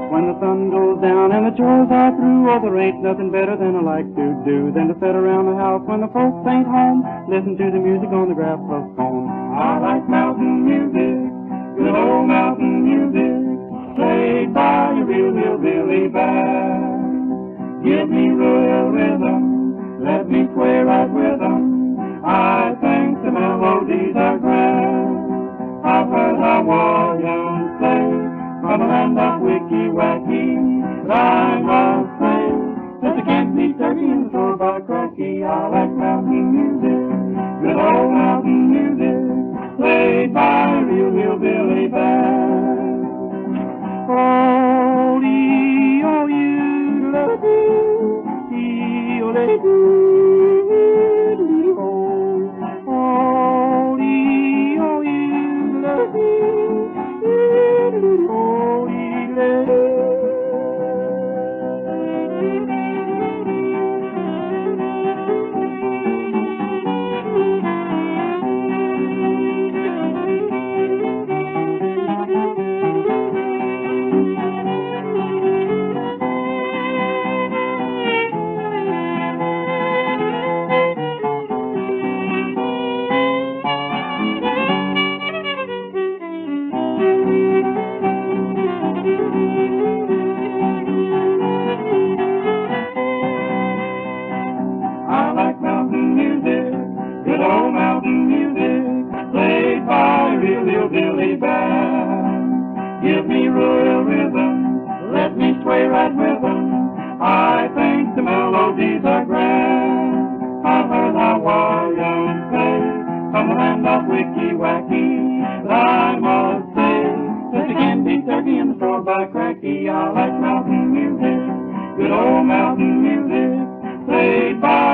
When the sun goes down and the chores are through, oh, there ain't nothing better than I like to do than to sit around the house when the folks ain't home, listen to the music on the gramophone. I like mountain music, good old mountain music, played by a real hillbilly band. Give me real rhythm, let me sway right with 'em. I think the melodies are grand. I've heard how Williams say from a land of wicky-wacky, but I must say that they can't beat turkey in the store by cracky. I like mountain music, good old mountain music, played by a real hillbilly band. Oh, you love me, hillbilly band. Give me royal rhythm, let me sway right with 'em. I think the melodies are grand. I've heard how Williams play from the land of wicky-wacky, but I must say that you can't beat turkey in the store by cracky. I like mountain music, good old mountain music, played by